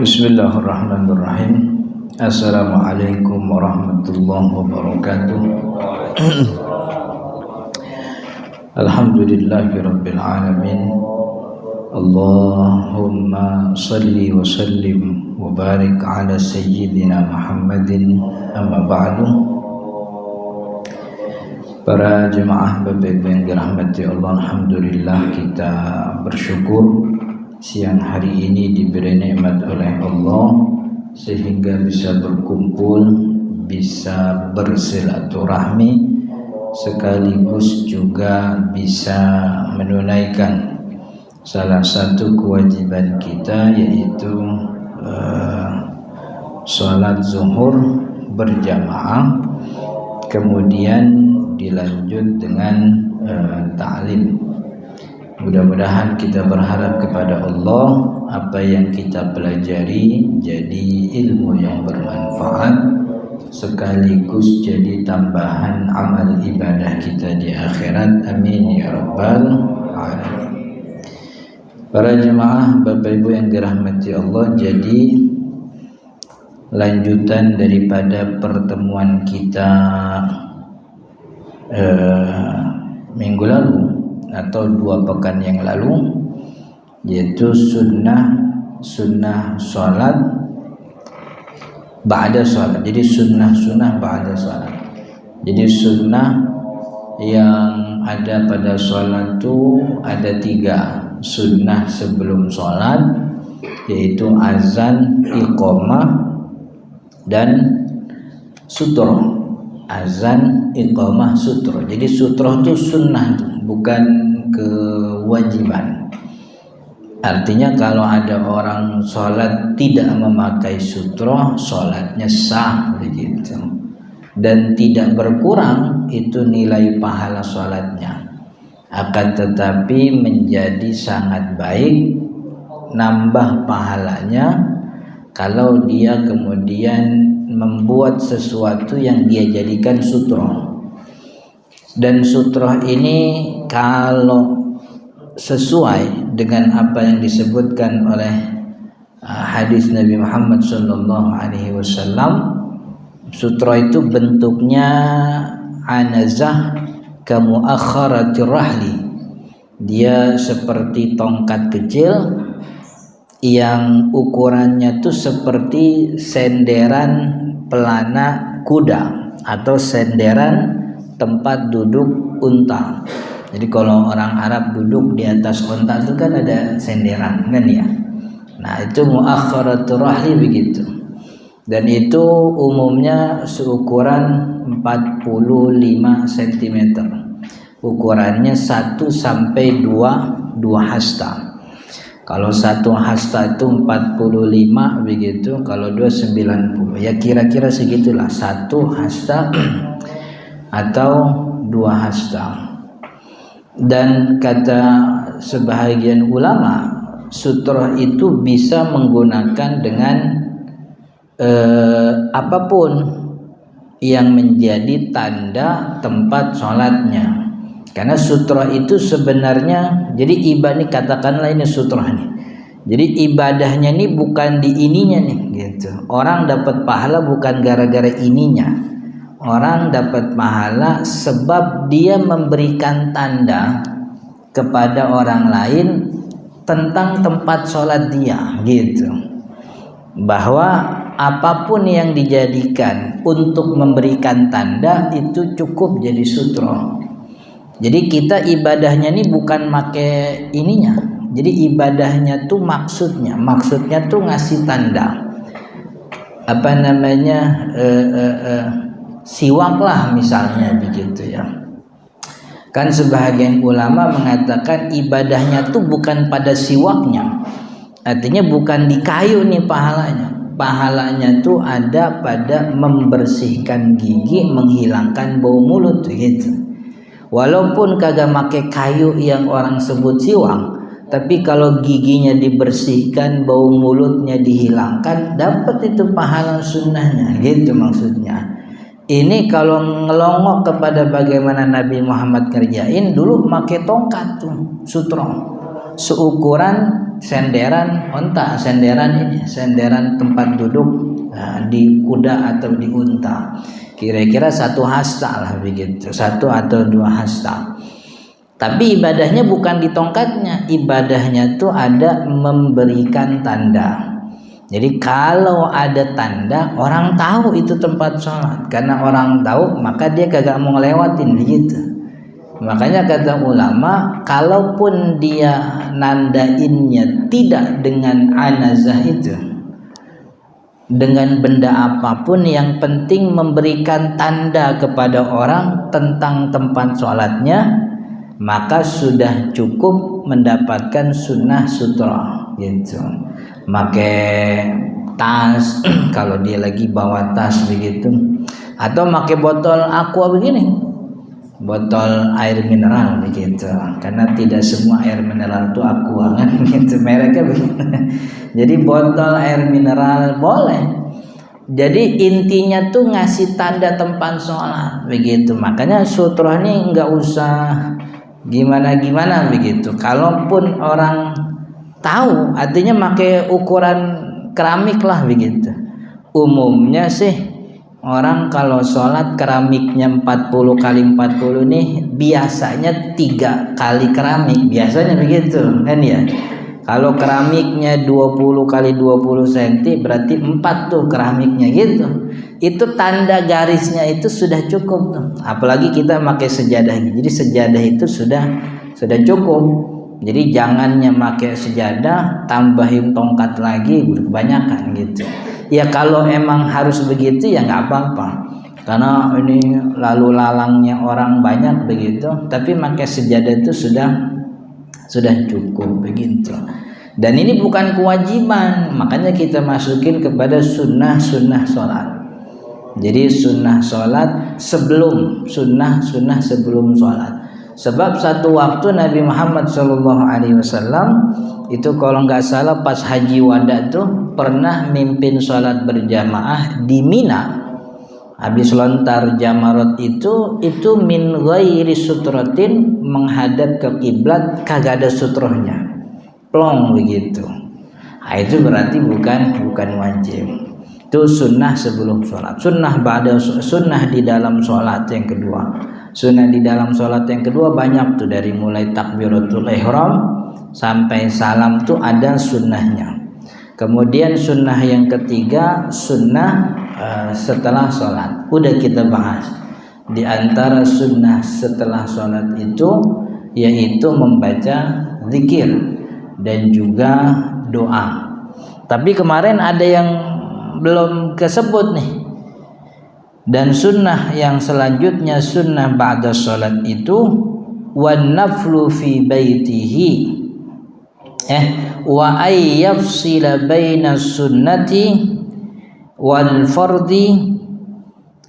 Bismillahirrahmanirrahim. Assalamualaikum warahmatullahi wabarakatuh. Alhamdulillahirabbil alamin. Allahumma salli wa sallim wa barik ala sayyidina Muhammadin, amma ba'du. Para jemaah Bapak Ibu yang dirahmati Allah, alhamdulillah kita bersyukur siang hari ini diberi nikmat oleh Allah sehingga bisa berkumpul, bisa bersilaturahmi, sekaligus juga bisa menunaikan salah satu kewajiban kita, yaitu sholat zuhur berjamaah, kemudian dilanjut dengan ta'lim. Mudah-mudahan kita berharap kepada Allah apa yang kita pelajari jadi ilmu yang bermanfaat, sekaligus jadi tambahan amal ibadah kita di akhirat. Amin ya rabbal alamin. Para jemaah Bapak Ibu yang dirahmati Allah, jadi lanjutan daripada pertemuan kita minggu lalu atau 2 pekan yang lalu, yaitu sunnah sholat ba'da sholat. Jadi sunnah ba'da sholat. Jadi sunnah yang ada pada sholat itu ada 3. Sunnah sebelum sholat, yaitu azan, iqamah, dan sutroh. Azan, iqamah, sutroh. Jadi sutroh itu sunnah, bukan kewajiban. Artinya kalau ada orang sholat tidak memakai sutroh, sholatnya sah begitu, dan tidak berkurang itu nilai pahala sholatnya. Akan tetapi menjadi sangat baik, nambah pahalanya kalau dia kemudian membuat sesuatu yang dia jadikan sutroh. Dan sutroh ini kalau sesuai dengan apa yang disebutkan oleh hadis Nabi Muhammad SAW, sutroh itu bentuknya anazah kamuakharatir rahli. Dia seperti tongkat kecil yang ukurannya tuh seperti senderan pelana kuda atau senderan tempat duduk unta. Jadi kalau orang Arab duduk di atas unta itu kan ada senderan kan ya. Nah itu muakharatur rahli begitu. Dan itu umumnya seukuran 45 cm. Ukurannya 1 sampai 2 hasta. Kalau 1 hasta itu 45 begitu, kalau 2 90. Ya kira-kira segitulah, 1 hasta atau 2 hasta. Dan kata sebahagian ulama, sutroh itu bisa menggunakan dengan apapun yang menjadi tanda tempat sholatnya. Karena sutroh itu sebenarnya, jadi ibadah, katakanlah ini sutroh nih. Jadi ibadahnya ini bukan di ininya nih, gitu. Orang dapat pahala bukan gara-gara ininya. Orang dapat pahala sebab dia memberikan tanda kepada orang lain tentang tempat sholat dia, gitu. Bahwa apapun yang dijadikan untuk memberikan tanda itu cukup jadi sutroh. Jadi kita ibadahnya ini bukan make ininya. Jadi ibadahnya tuh maksudnya tuh ngasih tanda. Apa namanya? Siwak lah misalnya begitu ya. Kan sebahagian ulama mengatakan ibadahnya tuh bukan pada siwaknya. Artinya bukan di kayu nih pahalanya. Pahalanya tuh ada pada membersihkan gigi, menghilangkan bau mulut gitu. Walaupun kagak make kayu yang orang sebut siwak, tapi kalau giginya dibersihkan, bau mulutnya dihilangkan, dapat itu pahala sunnahnya, gitu maksudnya. Ini kalau ngelongok kepada bagaimana Nabi Muhammad kerjain dulu, pakai tongkat tuh, sutro, seukuran senderan onta, senderan tempat duduk di kuda atau di unta, kira-kira 1 hasta lah begitu, 1 atau 2 hasta. Tapi ibadahnya bukan di tongkatnya, ibadahnya tuh ada memberikan tanda. Jadi kalau ada tanda, orang tahu itu tempat sholat. Karena orang tahu, maka dia kagak mau ngelewatin gitu. Makanya kata ulama, kalaupun dia nandainnya tidak dengan anazah itu, dengan benda apapun, yang penting memberikan tanda kepada orang tentang tempat sholatnya, maka sudah cukup mendapatkan sunnah sutra gitu. Pakai tas kalau dia lagi bawa tas begitu, atau pakai botol aqua begini, botol air mineral begitu, karena tidak semua air mineral itu aqua kan gitu mereknya begitu. Jadi botol air mineral boleh. Jadi intinya tuh ngasih tanda tempat sholat begitu. Makanya sutra ini nggak usah gimana-gimana begitu. Kalaupun orang tahu, artinya pakai ukuran keramik lah begitu. Umumnya sih orang kalau sholat keramiknya 40 kali 40 nih biasanya 3 kali keramik, biasanya begitu kan ya. Kalau keramiknya 20 kali 20 cm berarti 4 tuh keramiknya gitu. Itu tanda garisnya itu sudah cukup tuh. Apalagi kita pakai sejadah. Jadi sejadah itu sudah cukup. Jadi jangannya pakai sejadah tambahin tongkat lagi kebanyakan gitu. Ya kalau emang harus begitu ya nggak apa-apa. Karena ini lalu lalangnya orang banyak begitu, tapi pakai sejadah itu sudah cukup begitu. Dan ini bukan kewajiban, makanya kita masukin kepada sunnah sholat. Jadi sunnah sholat sebelum sunnah sebelum sholat. Sebab satu waktu Nabi Muhammad SAW itu kalau nggak salah pas haji wada tuh pernah mimpin sholat berjamaah di Mina. Habis lontar jamarat itu min ghairi sutratin, menghadap ke kiblat kagak ada sutrohnya, plong begitu. Nah, itu berarti bukan wajib. Itu sunnah sebelum sholat. Sunnah di dalam sholat yang kedua. Sunnah di dalam sholat yang kedua banyak tuh, dari mulai takbiratul ihram sampai salam tuh ada sunnahnya. Kemudian sunnah yang ketiga, sunnah setelah sholat. Udah kita bahas. Di antara sunnah setelah sholat itu yaitu membaca zikir dan juga doa. Tapi kemarin ada yang belum kesebut nih. Dan sunnah yang selanjutnya, sunnah ba'da sholat itu wan naflu fi baitihi wa ayyafsila baina sunnati wal fardi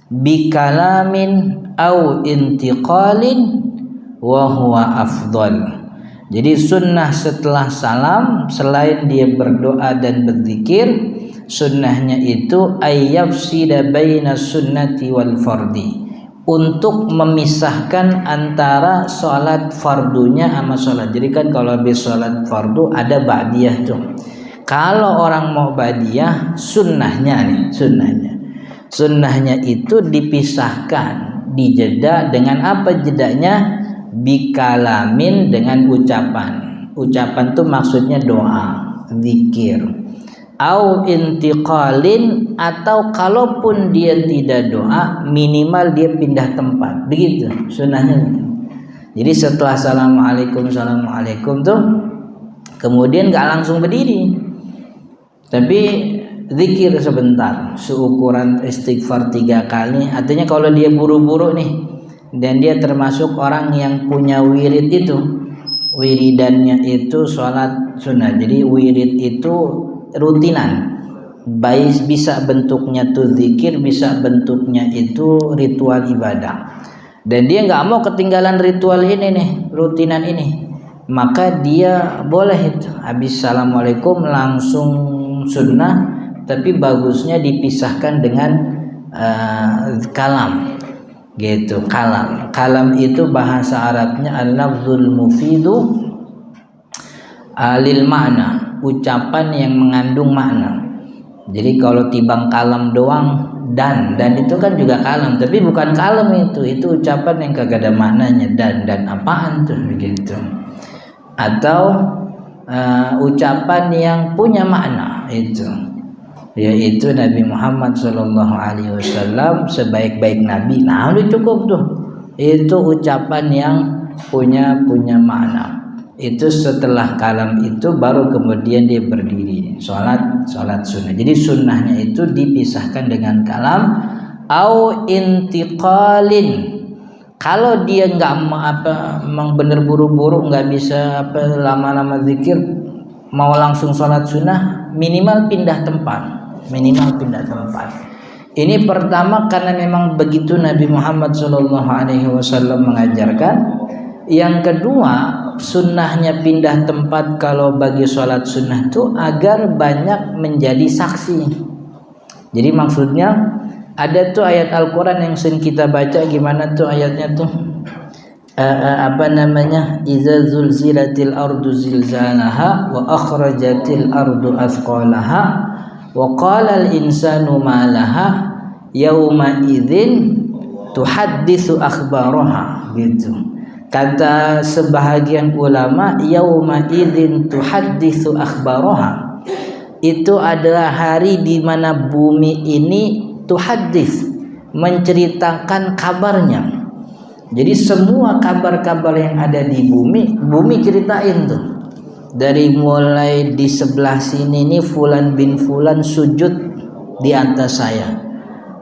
bikalamin au intiqalin wa huwa afdal. Jadi sunnah setelah salam, selain dia berdoa dan berzikir, sunnahnya itu ayyafsila baina sunnati wal fardi, untuk memisahkan antara sholat fardunya sama sholat. Jadi kan kalau habis sholat fardu ada ba'diyah tuh. Kalau orang mau ba'diyah, sunnahnya itu dipisahkan, dijeda dengan apa jedanya? Bikalamin, dengan ucapan tuh maksudnya doa, zikir. Au intiqalin, atau kalaupun dia tidak doa minimal dia pindah tempat, begitu sunnahnya. Jadi setelah assalamualaikum tuh kemudian gak langsung berdiri, tapi zikir sebentar, seukuran istighfar 3 kali. Artinya kalau dia buru-buru nih dan dia termasuk orang yang punya wirid itu, wiridannya itu sholat sunnah. Jadi wirid itu rutinan, baik bisa bentuknya tuh zikir, bisa bentuknya itu ritual ibadah. Dan dia nggak mau ketinggalan ritual ini nih, rutinan ini. maka dia boleh itu habis assalamualaikum langsung sunnah, tapi bagusnya dipisahkan dengan kalam gitu. Kalam itu bahasa Arabnya al-lafzul mufidu lil makna, ucapan yang mengandung makna. Jadi kalau tibang kalam doang dan itu kan juga kalam, tapi bukan kalam itu ucapan yang kagak ada maknanya. Dan apaan tuh begitu. Atau ucapan yang punya makna itu, yaitu Nabi Muhammad SAW sebaik-baik nabi. Nah, udah cukup tuh. Itu ucapan yang punya makna. Itu setelah kalam itu baru kemudian dia berdiri salat sunnah. Jadi sunnahnya itu dipisahkan dengan kalam au intiqalin. Kalau dia nggak memang bener buru-buru nggak bisa lama-lama zikir, mau langsung salat sunnah, minimal pindah tempat. Ini pertama karena memang begitu Nabi Muhammad SAW mengajarkan. Yang kedua, sunnahnya pindah tempat kalau bagi sholat sunnah itu agar banyak menjadi saksi. Jadi maksudnya ada tuh ayat Al-Quran yang sering kita baca, gimana tuh ayatnya tuh? Iza zulzilatil ardu zilzalaha wa akhrajatil ardu athqalaha wa qala al insanu ma laha yauma idzin tuhadditsu akhbaraha gitu. Kata sebahagian ulama, yauma idzin tuhadditsu akhbaraha, itu adalah hari di mana bumi ini tuhaddits, menceritakan kabarnya. Jadi semua kabar-kabar yang ada di bumi ceritain tuh. Dari mulai di sebelah sini nih fulan bin fulan sujud di atas saya.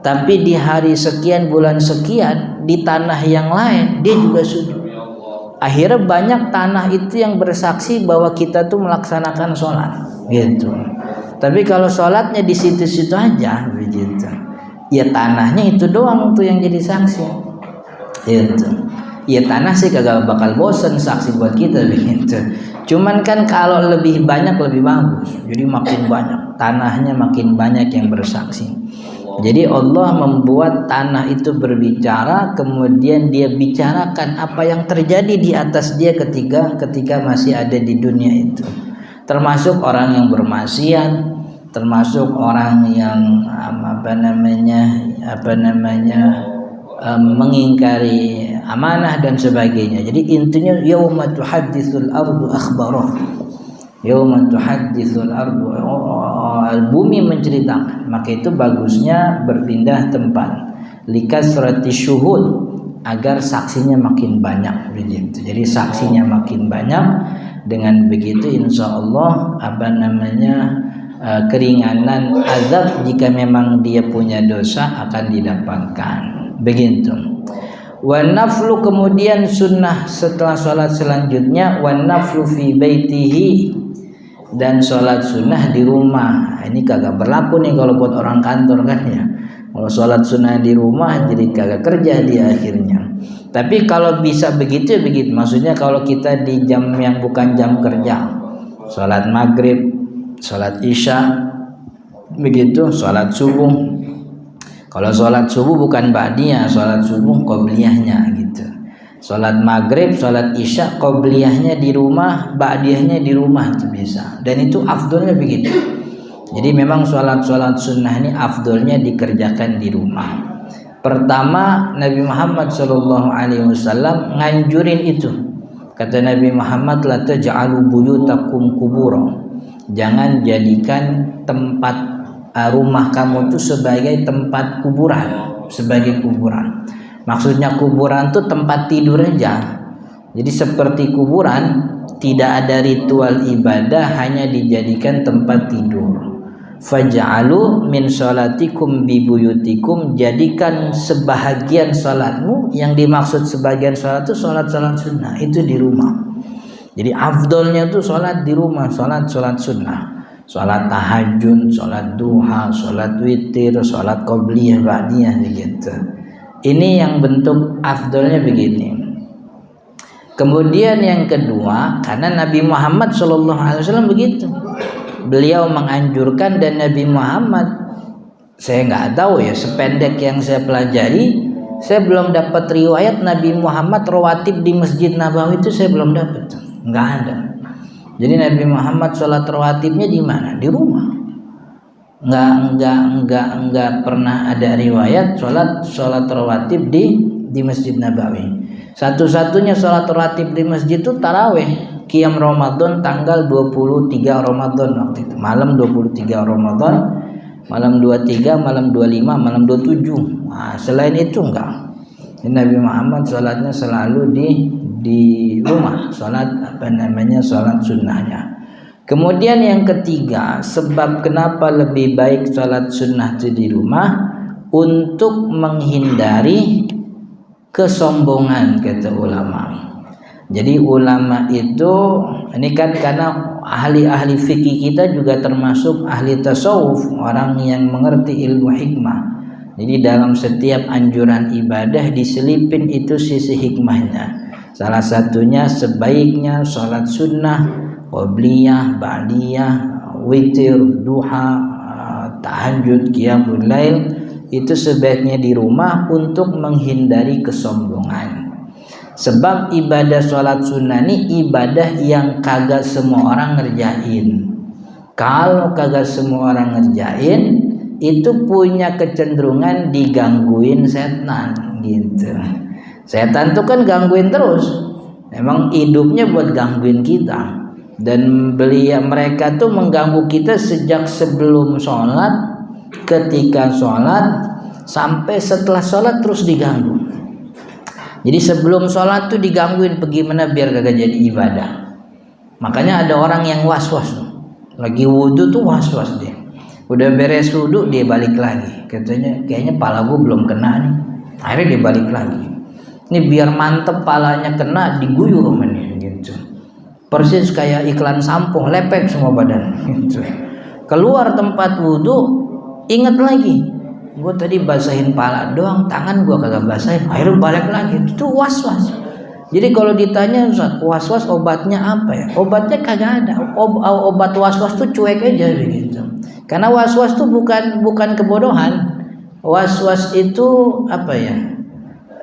Tapi di hari sekian bulan sekian di tanah yang lain dia juga sujud. Akhirnya banyak tanah itu yang bersaksi bahwa kita tuh melaksanakan sholat gitu. Tapi kalau sholatnya di situ-situ aja begitu, ya tanahnya itu doang tuh yang jadi saksi gitu. Ya tanah sih kagak bakal bosen saksi buat kita begitu. Cuman kan kalau lebih banyak lebih bagus. Jadi makin banyak tanahnya, makin banyak yang bersaksi. Jadi Allah membuat tanah itu berbicara, kemudian dia bicarakan apa yang terjadi di atas dia ketika masih ada di dunia itu. Termasuk orang yang bermaksiat, termasuk orang yang mengingkari amanah dan sebagainya. Jadi intinya yauma tuhadditsul ardu akhbarah. Yauma tuhadditsul ardu, bumi menceritakan. Maka itu bagusnya berpindah tempat likasrati syuhud, agar saksinya makin banyak begitu. Jadi saksinya makin banyak, dengan begitu insyaallah keringanan azab jika memang dia punya dosa akan didapatkan begitu. Wan naflu, kemudian sunnah setelah sholat selanjutnya, wan naflu fi baitihi, dan sholat sunnah di rumah. Ini kagak berlaku nih kalau buat orang kantor kan ya. Kalau sholat sunnah di rumah jadi kagak kerja dia akhirnya. Tapi kalau bisa begitu, maksudnya kalau kita di jam yang bukan jam kerja, sholat maghrib, sholat isya, begitu, sholat subuh. Kalau sholat subuh bukan ba'diyah, sholat subuh qobliyahnya gitu. Sholat maghrib, sholat isya, qobliyahnya di rumah, ba'diyahnya di rumah itu bisa. Dan itu afdolnya begitu. Jadi memang sholat sunnah ini afdolnya dikerjakan di rumah. Pertama, Nabi Muhammad SAW nganjurin itu. Kata Nabi Muhammad, la taj'alu buyutakum kubura. Jangan jadikan tempat rumah kamu itu sebagai tempat kuburan, sebagai kuburan. Maksudnya kuburan itu tempat tidur aja. Jadi seperti kuburan, tidak ada ritual ibadah, hanya dijadikan tempat tidur. Faj'alu min sholatikum bi buyutikum, jadikan sebahagian salatmu, yang dimaksud sebagian salat itu salat sunnah, itu di rumah. Jadi afdolnya itu salat di rumah, salat sunnah, salat tahajud, salat duha, salat witir, salat qobliyah, ba'diyah gitu. Ini yang bentuk afdolnya begini. Kemudian yang kedua, karena Nabi Muhammad SAW begitu, beliau menganjurkan, dan Nabi Muhammad, saya nggak tahu ya, sependek yang saya pelajari, saya belum dapat riwayat Nabi Muhammad rawatib di Masjid Nabawi, itu saya belum dapat, nggak ada. Jadi Nabi Muhammad sholat rawatibnya di mana? Di rumah. Nggak pernah ada riwayat sholat rawatib di Masjid Nabawi. Satu-satunya sholat rawatib di masjid itu taraweh, qiyam Ramadan tanggal 23 Ramadan waktu itu, malam 23 Ramadan, malam 23, malam 25, malam 27. Nah, selain itu enggak. Nabi Muhammad sholatnya selalu di rumah, sholat sholat sunnahnya. Kemudian yang ketiga, sebab kenapa lebih baik sholat sunnah itu di rumah, untuk menghindari kesombongan, kata ulama. Jadi ulama itu, ini kan karena ahli-ahli fikih kita juga termasuk ahli tasawuf, orang yang mengerti ilmu hikmah. Jadi dalam setiap anjuran ibadah diselipin itu sisi hikmahnya. Salah satunya sebaiknya sholat sunnah, qobliyah, ba'diyah, witir, duha, tahajud, qiyamul lail, itu sebaiknya di rumah untuk menghindari kesombongan. Sebab ibadah sholat sunnah ini ibadah yang kagak semua orang ngerjain. Kalau kagak semua orang ngerjain, itu punya kecenderungan digangguin setan gitu. Setan tuh kan gangguin terus, emang hidupnya buat gangguin kita. Dan mereka tuh mengganggu kita sejak sebelum sholat, ketika sholat, sampai setelah sholat terus diganggu. Jadi sebelum sholat tuh digangguin, bagaimana biar kagak jadi ibadah. Makanya ada orang yang was-was, lagi wudhu tuh was-was dia. Udah beres wudhu dia balik lagi, katanya kayaknya pala gue belum kena nih. Akhirnya dia balik lagi. Ini biar mantep palanya kena, diguyur rumahnya gitu. Persis kayak iklan sampo, lepek semua badan gitu. Keluar tempat wudhu, ingat lagi, gue tadi basahin pala doang, tangan gue kagak basahin. Akhirnya balik lagi, itu was-was. Jadi kalau ditanya was-was obatnya apa ya? Obatnya kagak ada. Obat was-was tuh cuek aja begitu. Karena was-was tuh bukan kebodohan. Was-was itu apa ya?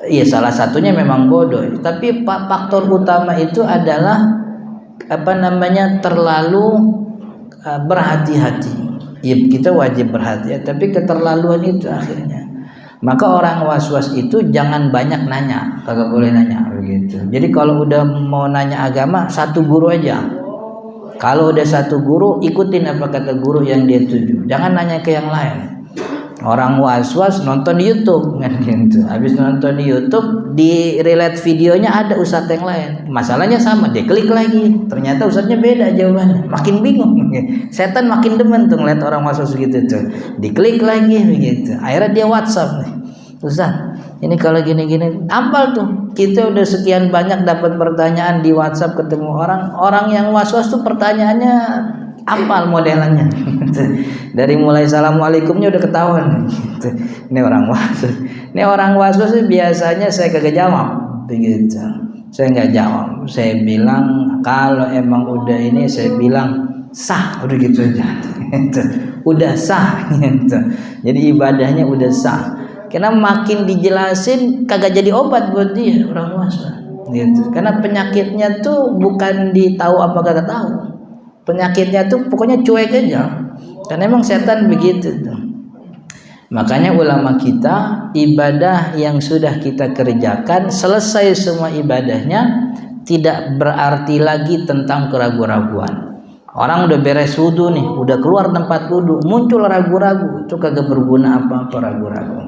Iya, salah satunya memang bodoh. Tapi faktor utama itu adalah terlalu berhati-hati. Ya, kita wajib berhati-hati, tapi keterlaluan itu akhirnya. Maka orang was-was itu jangan banyak nanya, kagak boleh nanya begitu. Jadi kalau udah mau nanya agama, satu guru aja. Kalau udah satu guru, ikutin apa kata guru yang dia tuju. Jangan nanya ke yang lain. Orang was-was nonton di YouTube kan gitu. Habis nonton di YouTube, di relate videonya ada ustadz yang lain. Masalahnya sama, dia klik lagi. Ternyata ustadznya beda jawabannya. Makin bingung. Setan makin demen tuh ngeliat orang was-was gitu tuh. Diklik lagi begitu. Akhirnya dia WhatsApp nih. Ustadz, ini kalau gini-gini, ampal tuh. Kita udah sekian banyak dapat pertanyaan di WhatsApp, ketemu orang yang was-was tuh pertanyaannya apal modelannya. Dari mulai assalamualaikumnya udah ketahuan. Ini orang was-was. Ini orang was-was biasanya saya kagak jawab begitu. Saya nggak jawab. Saya bilang kalau emang udah ini, saya bilang sah, udah gitu aja. Udah sah gitu. Jadi ibadahnya udah sah. Karena makin dijelasin kagak jadi obat buat dia orang was-was gitu. Karena penyakitnya tuh bukan ditahu apa kagak tahu. Penyakitnya tuh pokoknya cuek aja. Karena emang setan begitu tuh. Makanya ulama kita, ibadah yang sudah kita kerjakan, selesai semua ibadahnya, tidak berarti lagi tentang keraguan-raguan. Orang udah beres wudhu nih, udah keluar tempat wudhu, muncul ragu-ragu, itu kagak berguna apa-apa ragu-ragu.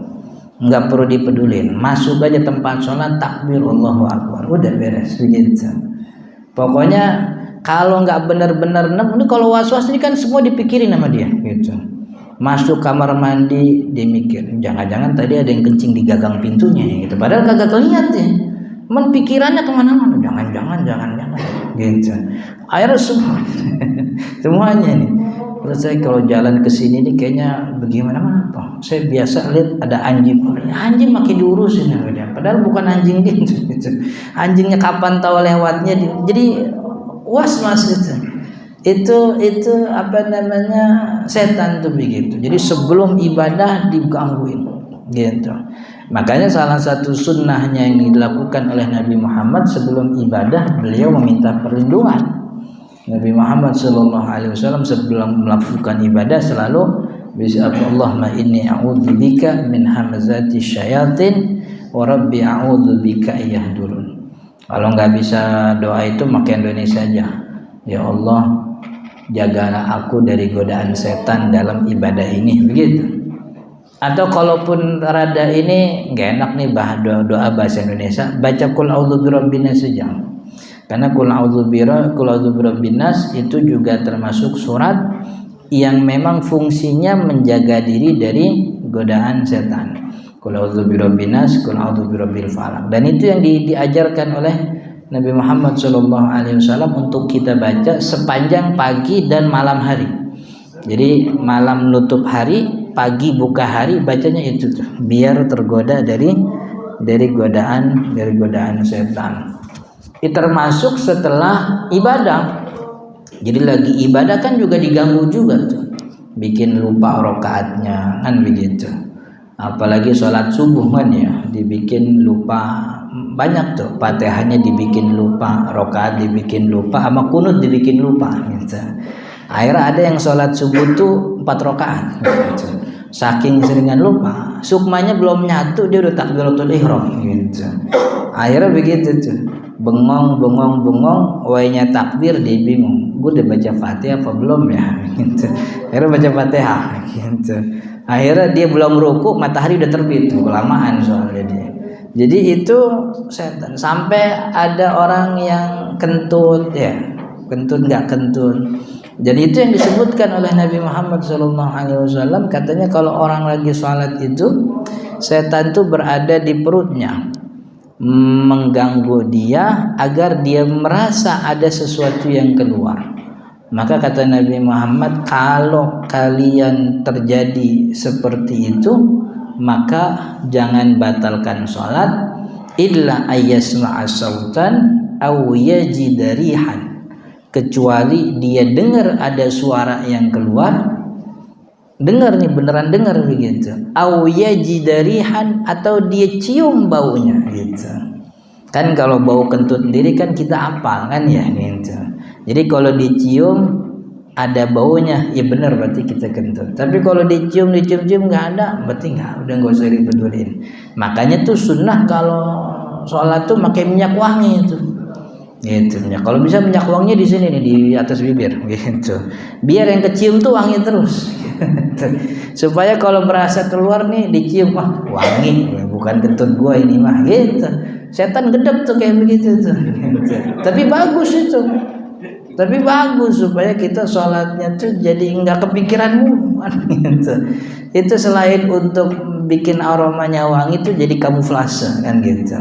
Nggak perlu dipedulin, masuk aja tempat sholat, takbir Allahu Akbar, udah beres begitu. Pokoknya kalau nggak benar-benar, ini kalau was-was ini kan semua dipikirin sama dia gitu. Masuk kamar mandi dia mikir, jangan-jangan tadi ada yang kencing di gagang pintunya gitu. Padahal kagak kelihatan ya. Cuman pikirannya kemana-mana, jangan gitu. Akhirnya semuanya nih. Terus saya kalau jalan ke sini nih kayaknya bagaimana apa? Saya biasa lihat ada anjing makin diurusin ya. padahal bukan anjing gitu. Anjingnya kapan tahu lewatnya, jadi was-was gitu. Itu apa namanya, setan tuh begitu. Jadi sebelum ibadah digangguin gitu. Makanya salah satu sunnahnya yang dilakukan oleh Nabi Muhammad sebelum ibadah, beliau meminta perlindungan. Nabi Muhammad SAW sebelum melakukan ibadah selalu Allahumma inni a'udzubika min hamazati syayatin wa rabbi a'udzubika yahdurun. Kalau nggak bisa doa itu pakai Indonesia aja. Ya Allah, jagalah aku dari godaan setan dalam ibadah ini, begitu. Atau kalaupun rada ini nggak enak nih doa bahasa Indonesia, baca kul a'udzu birabbin nas saja. Karena kul a'udzu birabbin nas itu juga termasuk surat yang memang fungsinya menjaga diri dari godaan setan. Kul a'udzu birabbin nas, kul a'udzu birabbil falaq. Dan itu yang diajarkan oleh Nabi Muhammad SAW untuk kita baca sepanjang pagi dan malam hari. Jadi malam nutup hari, pagi buka hari, bacanya itu tuh, biar tergoda dari godaan setan. Itu termasuk setelah ibadah. Jadi lagi ibadah kan juga diganggu juga tuh, bikin lupa rakaatnya kan begitu. Apalagi sholat subuh kan ya, dibikin lupa. Banyak tuh, Fatihahnya dibikin lupa, rakaat dibikin lupa, sama kunut dibikin lupa gitu. Akhirnya ada yang sholat subuh tuh 4 rakaat gitu. Saking seringan lupa, sukmanya belum nyatu dia udah takbiratul ihram gitu. Akhirnya begitu tuh, bengong, wainya takbir dia bingung, gue udah baca Fatihah apa belum ya gitu. Akhirnya baca Fatihah gitu. Akhirnya dia belum ruku, matahari udah terbit tuh, kelamaan soalnya dia. Jadi itu setan. Sampai ada orang yang kentut ya, kentut nggak kentut. Jadi itu yang disebutkan oleh Nabi Muhammad SAW. Katanya kalau orang lagi sholat itu, setan itu berada di perutnya, mengganggu dia agar dia merasa ada sesuatu yang keluar. Maka kata Nabi Muhammad, kalau kalian terjadi seperti itu, maka jangan batalkan sholat illa ayyasma'a sautan aw yajida rihan, kecuali dia dengar ada suara yang keluar, dengar nih, beneran dengar begitu, aw yajida rihan, atau dia cium baunya gitu. Kan kalau bau kentut sendiri kan kita hafal kan ya gitu. Jadi kalau dicium ada baunya, ya benar berarti kita kentut. Tapi kalau dicium nggak ada, berarti udah nggak usah dipedulin. Makanya tuh sunnah kalau sholat tuh pakai minyak wangi itu, gitu. Kalau bisa minyak wanginya di sini nih, di atas bibir, gitu. Biar yang kecium tuh wangi terus, gitu. Supaya kalau berasa keluar nih dicium, wah wangi, bukan kentut gua ini mah, gitu. Setan gedek tuh kayak begitu tuh, gitu. Tapi bagus itu. Tapi bagus supaya kita sholatnya tuh jadi nggak kepikiranmu gitu. Itu selain untuk bikin aromanya wangi tuh jadi kamuflase kan gitu.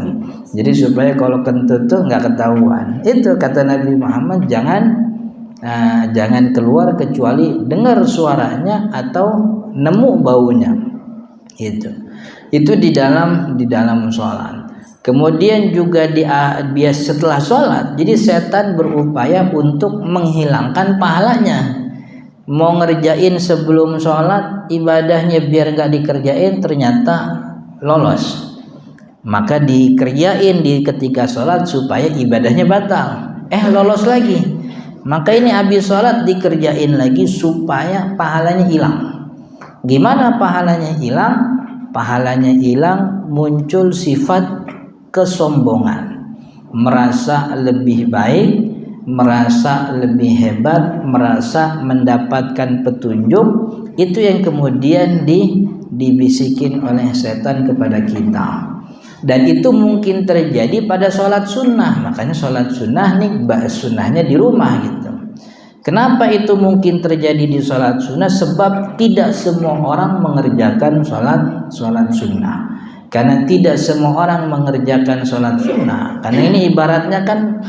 Jadi supaya kalau kentut tuh nggak ketahuan. Itu kata Nabi Muhammad, jangan keluar kecuali dengar suaranya atau nemu baunya. Itu di dalam sholat. Kemudian juga dia setelah sholat, jadi setan berupaya untuk menghilangkan pahalanya. Mau ngerjain sebelum sholat, ibadahnya biar gak dikerjain, ternyata lolos. Maka dikerjain di ketika sholat supaya ibadahnya batal. Lolos lagi. Maka ini habis sholat dikerjain lagi supaya pahalanya hilang. Gimana pahalanya hilang? Pahalanya hilang, muncul sifat kesombongan, merasa lebih baik, merasa lebih hebat, merasa mendapatkan petunjuk. Itu yang kemudian dibisikin oleh setan kepada kita. Dan itu mungkin terjadi pada sholat sunnah. Makanya sholat sunnah nih, sunnahnya di rumah gitu. Kenapa itu mungkin terjadi di sholat sunnah? Sebab tidak semua orang mengerjakan sholat sunnah. Karena tidak semua orang mengerjakan sholat sunnah. Karena ini ibaratnya kan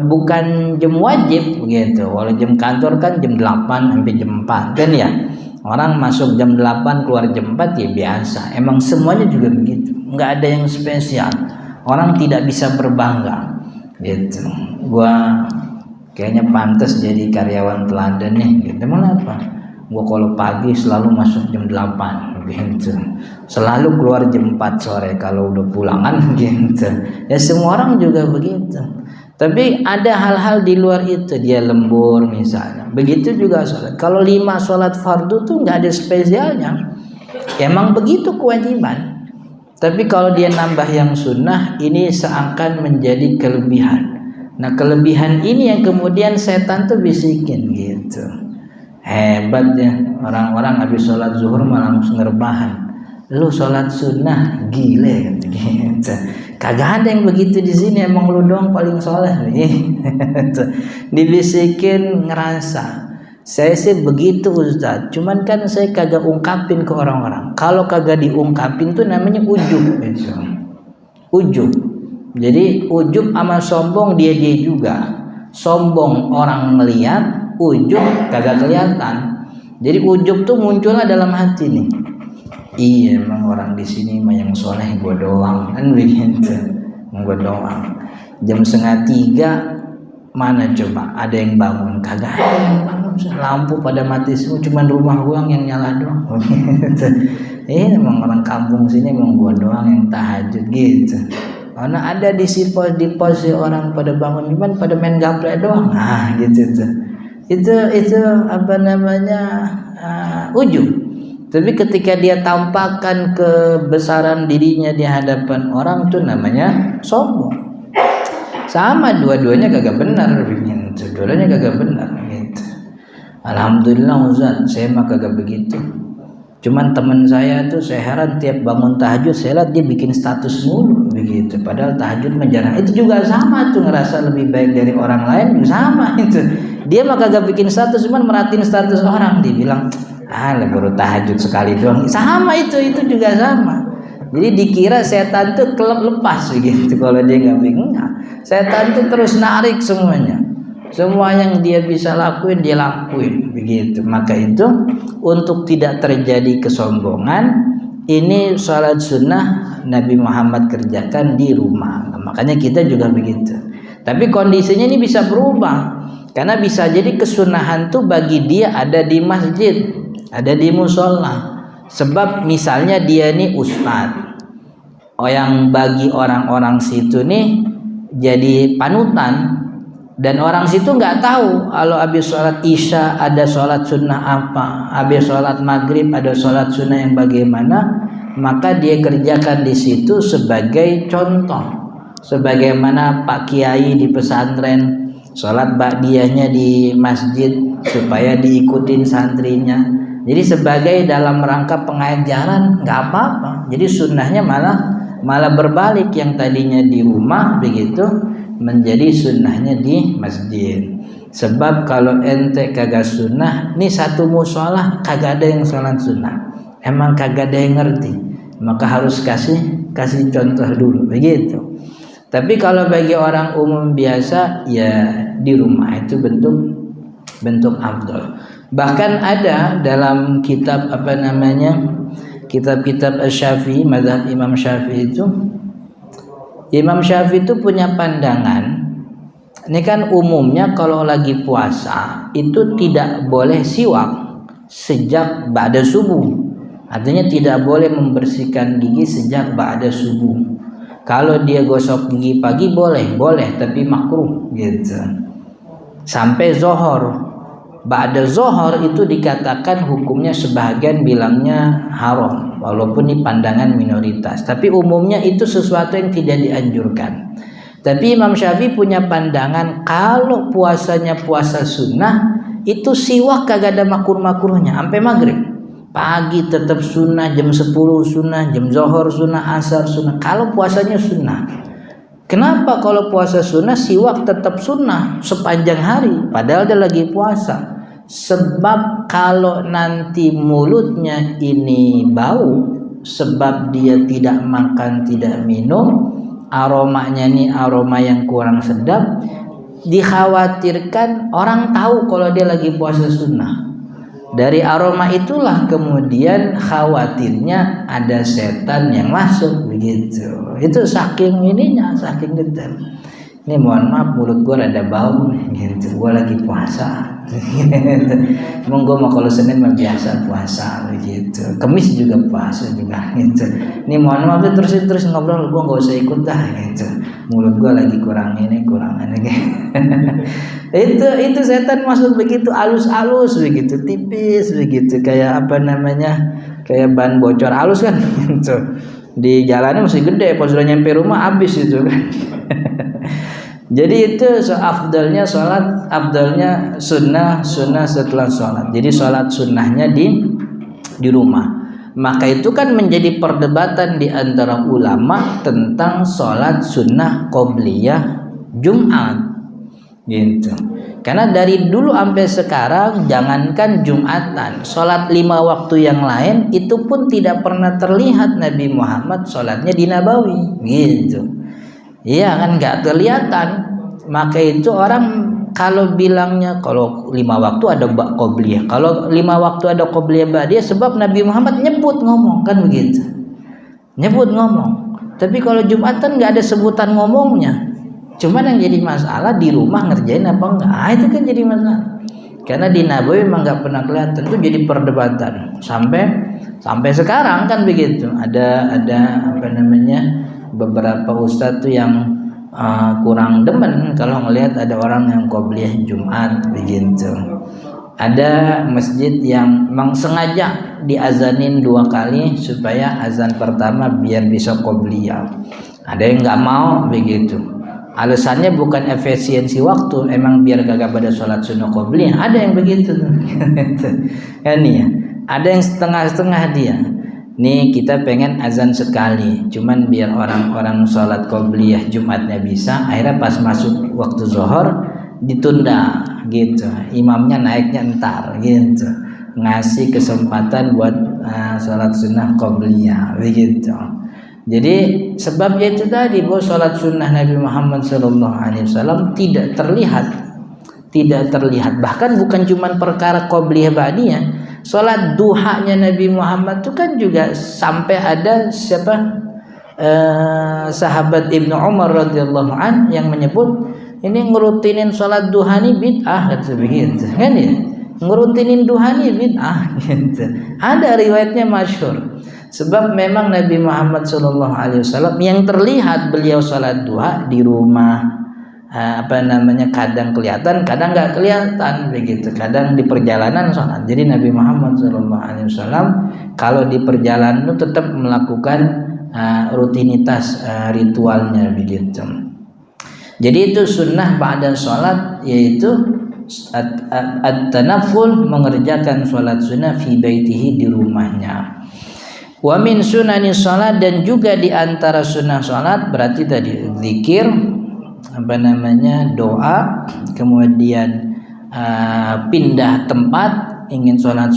bukan jam wajib gitu. Walau jam kantor kan jam 8 sampai jam 4 kan ya. Orang masuk jam 8 keluar jam 4 ya biasa. Emang semuanya juga begitu. Nggak ada yang spesial. Orang tidak bisa berbangga. Gitu. Gua kayaknya pantas jadi karyawan teladan nih. Gitu. Kenapa? Gua kalau pagi selalu masuk jam 8 gitu. Selalu keluar jam 4 sore kalau udah pulangan gitu. Ya semua orang juga begitu. Tapi ada hal-hal di luar itu, dia lembur misalnya. Begitu juga sholat. Kalau 5 sholat fardu tuh nggak ada spesialnya. Emang begitu kewajiban. Tapi kalau dia nambah yang sunnah, ini seakan menjadi kelebihan. Nah kelebihan ini yang kemudian setan tuh bisikin gitu. Hebat ya, orang-orang habis sholat zuhur malah langsung ngerbahan. Lu sholat sunnah gile gitu. Kagak ada yang begitu di sini, emang lu doang paling soleh. Dibisikin ngerasa. Saya sih begitu Ustaz, cuman kan saya kagak ungkapin ke orang-orang. Kalau kagak diungkapin tuh namanya ujub. Ujub. Jadi ujub sama sombong dia juga. Sombong orang melihat, ujub kagak kelihatan. Jadi ujub tuh munculnya dalam hati nih. Iya emang orang di sini mah yang soleh gue doang kan begitu, gue doang. Jam 2:30 mana coba ada yang bangun? Kagak ada yang bangun, lampu pada mati semua, cuman rumah gue yang nyala doang. Emang orang kampung sini emang gue doang yang tahajud gitu. Karena ada di pos orang pada bangun, cuman pada main gaple doang. Nah gitu tuh. Itu apa namanya ujub. Tapi ketika dia tampakkan kebesaran dirinya di hadapan orang itu namanya sombong. Sama dua-duanya kagak benar gitu. Dua-duanya kagak benar gitu. Alhamdulillah Ustaz, saya mah kagak begitu. Cuman teman saya tuh saya heran tiap bangun tahajud saya lihat dia bikin status mulu begitu. Padahal tahajud mah jarang. Itu juga sama tuh, ngerasa lebih baik dari orang lain sama itu. Dia mah kagak bikin status, cuman merhatiin status orang. Dia bilang baru tahajud sekali doang. Sama itu juga sama. Jadi dikira setan tuh klub lepas begitu. Kalau dia nggak bingung, setan tuh terus narik semuanya. Semua yang dia bisa lakuin dia lakuin begitu. Maka itu untuk tidak terjadi kesombongan, ini sholat sunnah Nabi Muhammad kerjakan di rumah. Makanya kita juga begitu. Tapi kondisinya ini bisa berubah. Karena bisa jadi kesunahan tuh bagi dia ada di masjid, ada di musola. Sebab misalnya dia nih ustadz, yang bagi orang-orang situ nih jadi panutan, dan orang situ nggak tahu kalau habis sholat isya ada sholat sunnah apa, habis sholat maghrib ada sholat sunnah yang bagaimana, maka dia kerjakan di situ sebagai contoh. Sebagaimana Pak Kiai di pesantren sholat ba'diyahnya di masjid supaya diikutin santrinya. Jadi sebagai dalam rangka pengajaran nggak apa-apa. Jadi sunnahnya malah berbalik, yang tadinya di rumah begitu menjadi sunnahnya di masjid. Sebab kalau ente kagak sunnah, nih satu musola kagak ada yang sholat sunnah, emang kagak ada yang ngerti, maka harus kasih contoh dulu begitu. Tapi kalau bagi orang umum biasa ya di rumah itu bentuk afdal. Bahkan ada dalam kitab kitab-kitab Syafi'i, mazhab Imam Syafi'i itu, Imam Syafi'i itu punya pandangan. Ini kan umumnya kalau lagi puasa itu tidak boleh siwak sejak ba'da subuh. Artinya tidak boleh membersihkan gigi sejak ba'da subuh. Kalau dia gosok gigi pagi boleh, tapi makruh gitu. Sampai zohor. Ba'da zohor itu dikatakan hukumnya sebagian bilangnya haram, walaupun ini pandangan minoritas. Tapi umumnya itu sesuatu yang tidak dianjurkan. Tapi Imam Syafi'i punya pandangan kalau puasanya puasa sunnah itu siwak kagak ada makruh-makruhnya sampai maghrib. Pagi tetap sunnah, jam 10 sunnah, jam zohor sunnah, asar sunnah. Kalau puasanya sunnah, kenapa kalau puasa sunnah siwak tetap sunnah sepanjang hari padahal dia lagi puasa? Sebab kalau nanti mulutnya ini bau, sebab dia tidak makan tidak minum, aromanya nih aroma yang kurang sedap, dikhawatirkan orang tahu kalau dia lagi puasa sunnah. Dari aroma itulah kemudian khawatirnya ada setan yang masuk begitu. Itu saking ininya, saking detail. Ini mohon maaf mulut gue ada bau gitu. Gue lagi puasa. Emang gue mau kalau Senin mah biasa puasa begitu. Kamis juga puasa juga gitu. Ini mohon maaf terus ngobrol, gue nggak usah ikut dah gitu. Mulut gue lagi kurang ini itu setan masuk begitu halus begitu tipis begitu, kayak apa namanya, kayak ban bocor halus kan gitu. Di jalannya masih gede, pas sudah nyampe rumah habis itu kan. Jadi itu afdalnya sholat, afdalnya sunnah setelah sholat. Jadi sholat sunnahnya di rumah. Maka itu kan menjadi perdebatan di antara ulama tentang sholat sunnah qobliyah Jumat gitu. Karena dari dulu sampai sekarang, jangankan Jumatan, sholat 5 waktu yang lain itu pun tidak pernah terlihat Nabi Muhammad sholatnya di Nabawi gitu. Iya kan, nggak kelihatan. Maka itu orang kalau bilangnya kalau 5 waktu ada qobliyah, kalau 5 waktu ada qobliyah ba'diyah, sebab Nabi Muhammad nyebut ngomong kan begitu, nyebut ngomong. Tapi kalau Jumatan nggak ada sebutan ngomongnya. Cuman yang jadi masalah di rumah ngerjain apa enggak, itu kan jadi masalah. Karena di Nabawi memang nggak pernah kelihatan, itu jadi perdebatan sampai sekarang kan begitu. Ada apa namanya, beberapa ustadz tuh yang kurang demen kalau ngelihat ada orang yang qobliyah Jumat begitu. Ada masjid yang memang sengaja diazanin 2 kali supaya azan pertama biar bisa qobliyah. Ada yang nggak mau begitu. Alasannya bukan efisiensi waktu, emang biar kagak pada sholat sunnah qobliyah. Ada yang begitu kan ya. Ada yang setengah-setengah dia. Nih kita pengen azan sekali, cuman biar orang-orang sholat qobliyah Jumatnya bisa. Akhirnya pas masuk waktu zuhur ditunda gitu. Imamnya naiknya ntar gitu. Ngasih kesempatan buat sholat sunnah qobliyah begitu. Jadi sebabnya itu tadi bahwa sholat sunnah Nabi Muhammad SAW tidak terlihat. Bahkan bukan cuma perkara qobliyah ba'diyah. Sholat duhanya Nabi Muhammad itu kan juga sampai ada sahabat Ibnu Umar radhiyallahu an yang menyebut ini ngerutinin sholat duha ini bid'ah begitu kan ya, ngerutinin duha ini bid'ah gitu. Ada riwayatnya masyhur. Sebab memang Nabi Muhammad SAW yang terlihat beliau sholat duha di rumah, kadang kelihatan, kadang nggak kelihatan begitu. Kadang di perjalanan sholat. Jadi Nabi Muhammad SAW kalau di perjalanan itu tetap melakukan rutinitas ritualnya begitu. Jadi itu sunnah ba'da sholat, yaitu at-tanafful, mengerjakan sholat sunnah fi baitihi, di rumahnya. Wa min sunani sholat, dan juga di antara sunnah sholat berarti tadi zikir, doa, kemudian pindah tempat, ingin sholat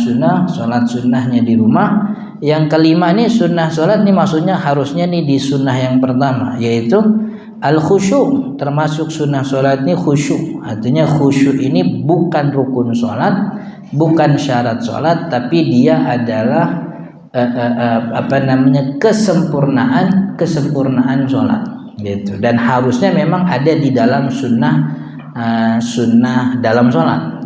sunnahnya di rumah. Yang kelima nih sunnah sholat nih, maksudnya harusnya nih di sunnah yang pertama, yaitu al-khusyuk. Termasuk sunnah sholat ini khusyuk. Artinya khusyuk ini bukan rukun sholat, bukan syarat sholat, tapi dia adalah kesempurnaan sholat gitu. Dan harusnya memang ada di dalam sunnah dalam sholat.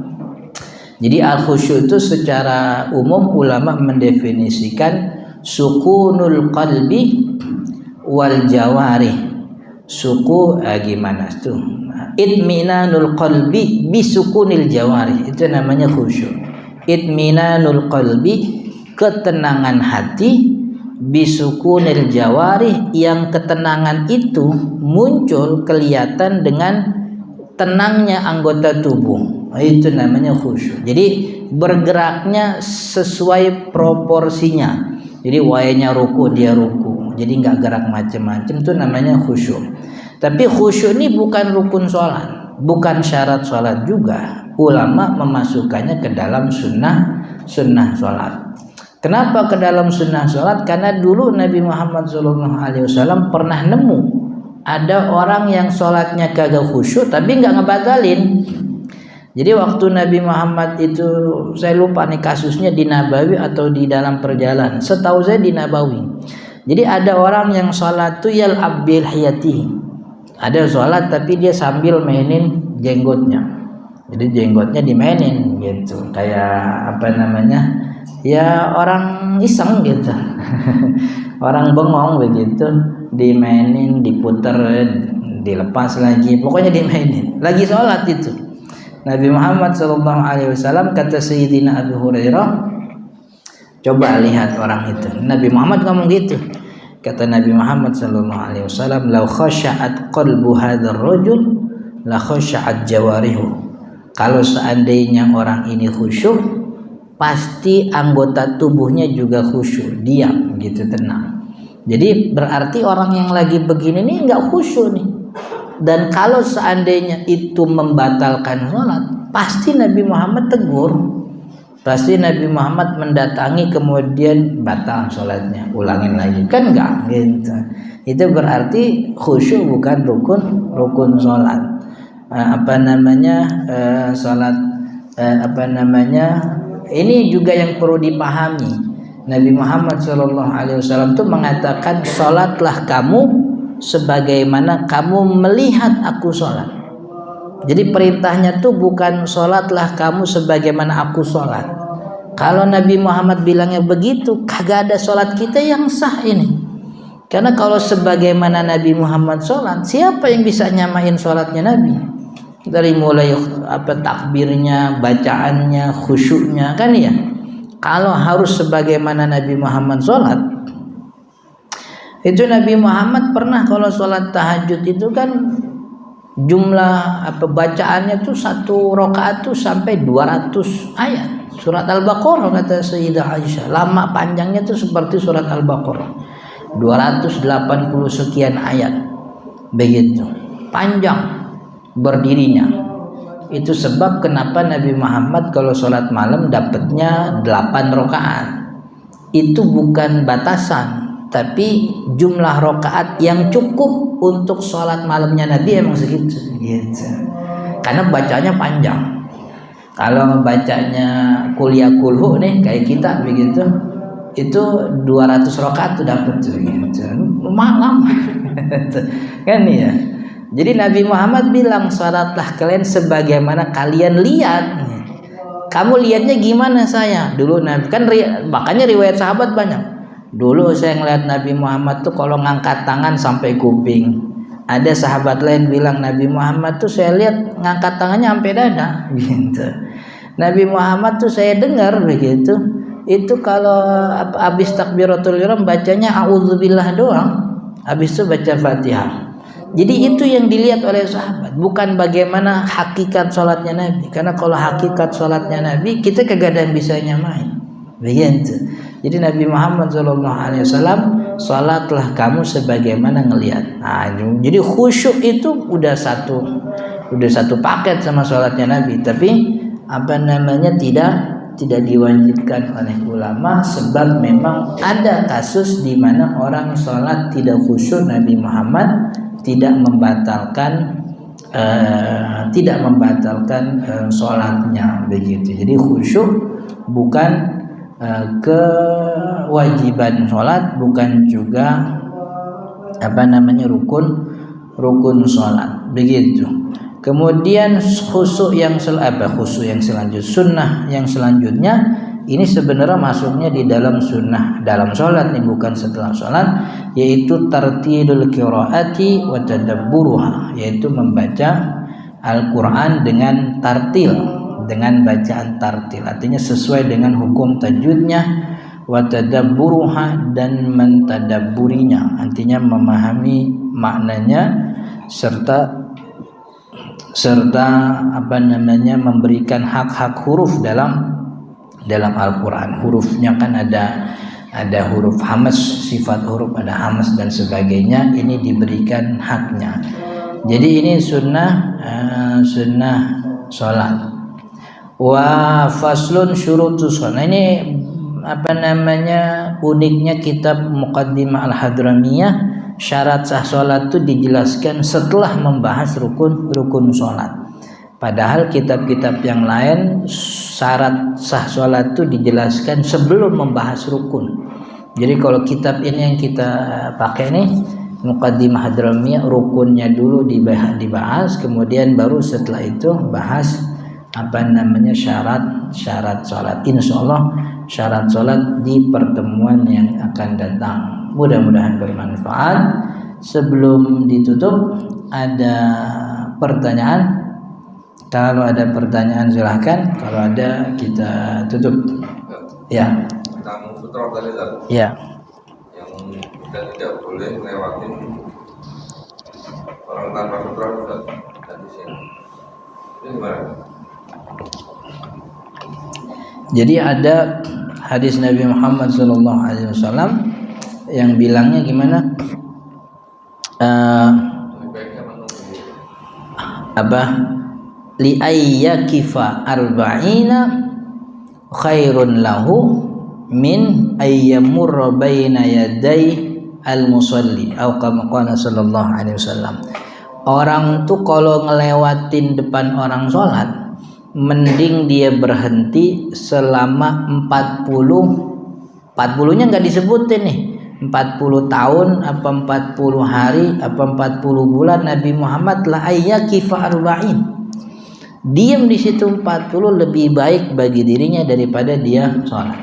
Jadi al-khusyuk itu secara umum ulama mendefinisikan sukunul qalbi wal jawarih. Gimana tuh? Itminanul qalbi bisukunil jawarih, itu namanya khusyuk. Itminanul qalbi, ketenangan hati, bisukunil jawarih, yang ketenangan itu muncul kelihatan dengan tenangnya anggota tubuh, itu namanya khusyuk. Jadi bergeraknya sesuai proporsinya. Jadi wayanya ruku dia ruku, jadi nggak gerak macam-macam, itu namanya khusyuk. Tapi khusyuk ini bukan rukun sholat, bukan syarat sholat juga. Ulama memasukkannya ke dalam sunnah sholat. Kenapa ke dalam sunnah sholat? Karena dulu Nabi Muhammad SAW pernah nemu ada orang yang sholatnya kagak khusyuk tapi nggak ngebatalin. Jadi waktu Nabi Muhammad itu, saya lupa nih kasusnya di Nabawi atau di dalam perjalanan. Setahu saya di Nabawi. Jadi ada orang yang sholat tuh yal'ab bil hayati. Ada sholat tapi dia sambil mainin jenggotnya. Jadi jenggotnya dimainin gitu. Kayak apa namanya? Ya orang iseng gitu. Orang bengong begitu, dimainin, diputer, dilepas lagi. Pokoknya dimainin. Lagi sholat itu. Nabi Muhammad SAW kata Sayyidina Abu Hurairah, coba lihat orang itu. Nabi Muhammad ngomong gitu. Kata Nabi Muhammad SAW, "Lau khasha'at qalbu hadzal rajul la khasha'at jawarihu." Kalau seandainya orang ini khusyuk, pasti anggota tubuhnya juga khusyuk, diam gitu, tenang. Jadi berarti orang yang lagi begini nih enggak khusyuk nih. Dan kalau seandainya itu membatalkan sholat, pasti Nabi Muhammad tegur, pasti Nabi Muhammad mendatangi kemudian batal sholatnya, ulangin lagi, kan enggak gitu. Itu berarti khusyuk bukan rukun sholat. Sholat ini juga yang perlu dipahami. Nabi Muhammad SAW itu mengatakan, sholatlah kamu sebagaimana kamu melihat aku sholat. Jadi perintahnya tuh bukan sholatlah kamu sebagaimana aku sholat. Kalau Nabi Muhammad bilangnya begitu, kagak ada sholat kita yang sah ini. Karena kalau sebagaimana Nabi Muhammad sholat, siapa yang bisa nyamain sholatnya Nabi? Dari mulai takbirnya, bacaannya, khusyuknya, kan ya. Kalau harus sebagaimana Nabi Muhammad sholat, itu Nabi Muhammad pernah kalau sholat tahajud itu kan jumlah bacaannya tuh satu rakaat tuh sampai 200 ayat. Surat Al-Baqarah kata Sayyidah Aisyah, lama panjangnya tuh seperti surat Al-Baqarah, 280 sekian ayat. Begitu panjang berdirinya. Itu sebab kenapa Nabi Muhammad kalau sholat malam dapatnya 8 rakaat. Itu bukan batasan, tapi jumlah rakaat yang cukup untuk sholat malamnya Nabi emang segitu gitu. Karena bacanya panjang. Kalau bacanya kuliah kulhu nih kayak kita begitu, itu 200 rakaat tuh dapat tuh gitu. Malam kan ya. Jadi Nabi Muhammad bilang, sholatlah kalian sebagaimana kalian lihat. Kamu lihatnya gimana saya? Dulu Nabi kan makanya riwayat sahabat banyak. Dulu saya ngeliat Nabi Muhammad tuh kalau ngangkat tangan sampai kuping. Ada sahabat lain bilang Nabi Muhammad tuh saya lihat ngangkat tangannya sampai dada gitu. Nabi Muhammad tuh saya dengar begitu, itu kalau habis takbiratul ihram bacanya a'udzubillah doang, habis itu baca Fatihah. Jadi itu yang dilihat oleh sahabat, bukan bagaimana hakikat sholatnya Nabi. Karena kalau hakikat sholatnya Nabi, kita kagak ada yang bisa nyamain. Begitu. Jadi Nabi Muhammad SAW, sholatlah kamu sebagaimana ngelihat. Nah, jadi khusyuk itu udah satu paket sama sholatnya Nabi. Tapi tidak diwajibkan oleh ulama, sebab memang ada kasus di mana orang sholat tidak khusyuk, Nabi Muhammad tidak membatalkan sholatnya begitu. Jadi khusyuk bukan kewajiban sholat, bukan juga rukun sholat begitu. Kemudian khusyuk yang selanjutnya, sunnah yang selanjutnya ini sebenarnya masuknya di dalam sunnah dalam sholat nih, bukan setelah sholat, yaitu tartilul qiraati wa tadabburuha, yaitu membaca Al-Quran dengan tartil, dengan bacaan tartil, artinya sesuai dengan hukum tajwidnya, wa tadabburuha, dan mentadabburinya, artinya memahami maknanya serta memberikan hak-hak huruf dalam Al-Quran. Hurufnya kan ada huruf hamas, sifat huruf ada hamas dan sebagainya, ini diberikan haknya. Jadi ini sunnah sholat. Wa faslun syurutus sholat. Nah, ini uniknya kitab Muqaddimah Al-Hadramiyah, syarat sah sholat itu dijelaskan setelah membahas rukun sholat. Padahal kitab-kitab yang lain syarat sah sholat itu dijelaskan sebelum membahas rukun. Jadi kalau kitab ini yang kita pakai nih, Muqaddimah Hadramiyah, rukunnya dulu dibahas, kemudian baru setelah itu bahas syarat sholat. Insya Allah syarat sholat di pertemuan yang akan datang. Mudah-mudahan bermanfaat. Sebelum ditutup, ada pertanyaan? Kalau ada pertanyaan silahkan. Kalau ada kita tutup. Ya. Tentang sutra tadi. Ya. Yang kita tidak boleh lewatin orang tanpa sutra tadi sini. Ini gimana? Jadi ada hadis Nabi Muhammad SAW yang bilangnya gimana? Li ayyakifa arba'ina khairun lahu min ayyamurra baina yaday al-musalli atau kama qala sallallahu alaihi wasallam. Orang tuh kalau ngelewatin depan orang sholat, mending dia berhenti selama 40-nya nggak disebutin nih, 40 tahun apa 40 hari apa 40 bulan. Nabi Muhammad la ayyakifa arba'in, diam di situ 40 lebih baik bagi dirinya daripada dia sholat.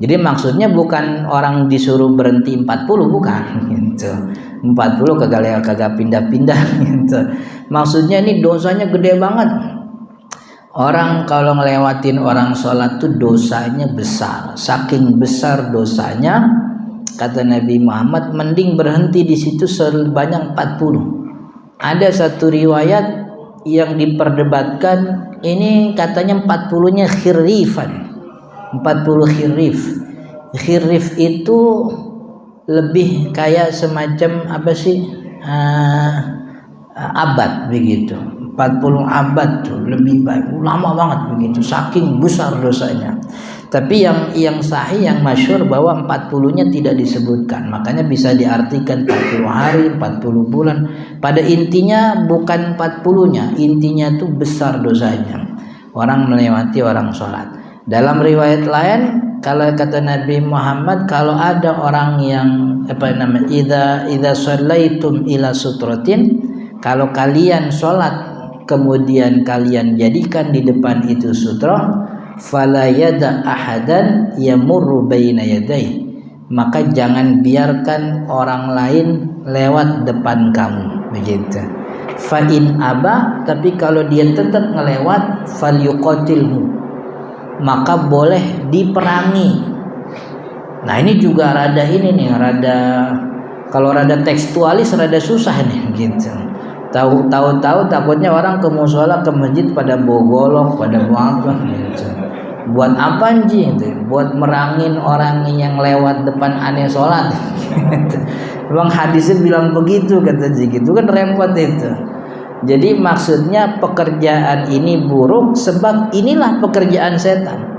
Jadi maksudnya bukan orang disuruh berhenti 40, bukan gitu. 40 kagak pindah-pindah gitu. Maksudnya ini dosanya gede banget. Orang kalau ngelewatin orang sholat tuh dosanya besar. Saking besar dosanya, kata Nabi Muhammad, mending berhenti di situ sebanyak 40. Ada satu riwayat yang diperdebatkan, ini katanya 40-nya khirifan, 40 khirif. Khirif itu lebih kayak semacam apa sih, abad begitu. 40 abad tuh lebih baik, lama banget begitu, saking besar dosanya. Tapi yang sahih, yang masyhur bahwa 40-nya tidak disebutkan. Makanya bisa diartikan 40 hari, 40 bulan. Pada intinya bukan 40-nya, intinya tuh besar dosanya orang melewati orang sholat. Dalam riwayat lain, kalau kata Nabi Muhammad, kalau ada orang yang idza shallaitum ila sutratin, kalau kalian sholat kemudian kalian jadikan di depan itu sutra, fala yada ahadan yamurru baina yaday, maka jangan biarkan orang lain lewat depan kamu, begitu. Fa in aba, tapi kalau dia tetap ngelewat, falyuqatilhu, maka boleh diperangi. Nah ini juga rada kalau rada tekstualis rada susah nih gitu. Tahu takutnya orang ke musola, ke masjid pada bawa golok, pada bawa apa gitu. Buat apa anjing? Buat merangin orang yang lewat depan aneh sholat. Bang hadisnya bilang begitu, kata gitu kan repot itu. Jadi maksudnya pekerjaan ini buruk sebab inilah pekerjaan setan.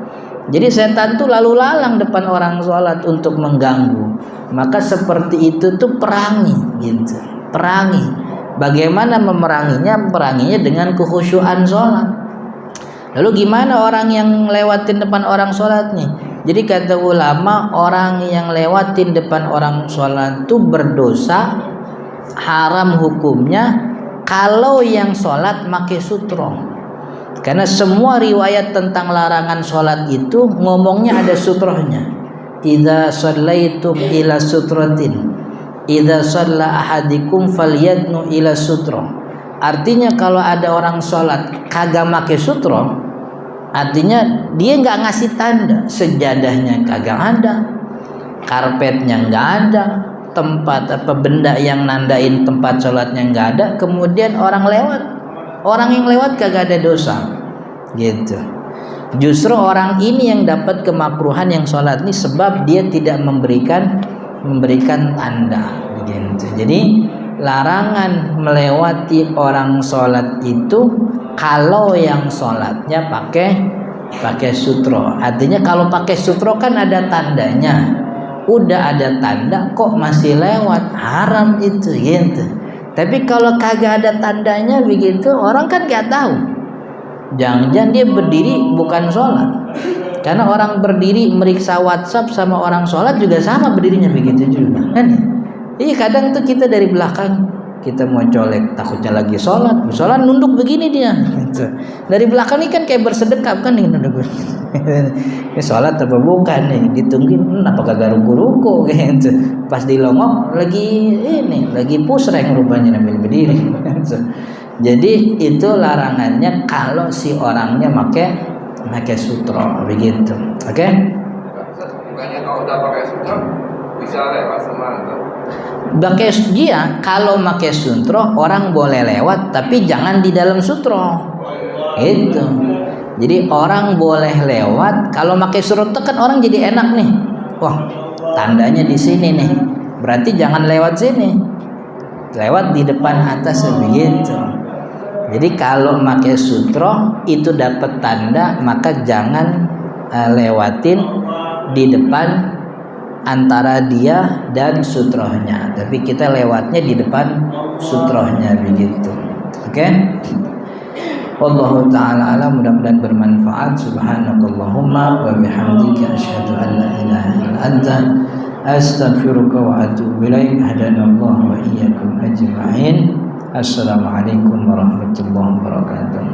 Jadi setan tuh lalu lalang depan orang sholat untuk mengganggu. Maka seperti itu tuh perangi gitu. Perangi. Bagaimana memeranginya? Memeranginya dengan kekhusyuan sholat. Lalu gimana orang yang lewatin depan orang sholat nih? Jadi kata ulama, orang yang lewatin depan orang sholat itu berdosa, haram hukumnya kalau yang sholat pakai sutra. Karena semua riwayat tentang larangan sholat itu ngomongnya ada sutrohnya. Idza shallaitum ila sutratin, idza shalla ahadikum falyadnu ila sutra. Artinya kalau ada orang sholat kagak make sutra, artinya dia nggak ngasih tanda. Sejadahnya kagak ada, karpetnya nggak ada, tempat apa benda yang nandain tempat sholatnya nggak ada. Kemudian orang yang lewat kagak ada dosa gitu. Justru orang ini yang dapat kemakruhan yang sholat ini sebab dia tidak memberikan tanda begitu. Jadi larangan melewati orang sholat itu kalau yang sholatnya pakai sutro. Artinya kalau pakai sutro kan ada tandanya, udah ada tanda kok masih lewat, haram itu gitu. Tapi kalau kagak ada tandanya begitu, orang kan gak tahu. Jangan-jangan dia berdiri bukan sholat. Karena orang berdiri meriksa WhatsApp sama orang sholat juga sama berdirinya begitu juga kan ya. Iya kadang tuh kita dari belakang kita mau colek takutnya lagi sholat nunduk begini dia gitu. Dari belakang ini kan kayak bersedekap kan nih nunduk ini sholat apa bukan nih ditungguin apa kagak ruku-ruku gitu. Pas dilongok lagi pusreng rupanya sambil berdiri gitu. Jadi itu larangannya kalau si orangnya pakai sutra begitu. Oke? Bukannya kalau udah pakai sutra bisa lewat sama Kalau pakai sutra orang boleh lewat tapi jangan di dalam sutra. Itu. Jadi orang boleh lewat kalau pakai sutra kan orang jadi enak nih. Wah, tandanya di sini nih. Berarti jangan lewat sini. Lewat di depan atas begitu. Jadi kalau pakai sutra itu dapat tanda maka jangan lewatin di depan antara dia dan sutrohnya, tapi kita lewatnya di depan sutrohnya begitu. Oke? Wallahu taala alam, mudah-mudahan bermanfaat. Subhanakallahumma wa bihamdika asyhadu an la ilaha illa anta astaghfiruka wa atubu ilaik. Hadanallahu wa iyyakum ajma'in. Assalamualaikum warahmatullahi wabarakatuh.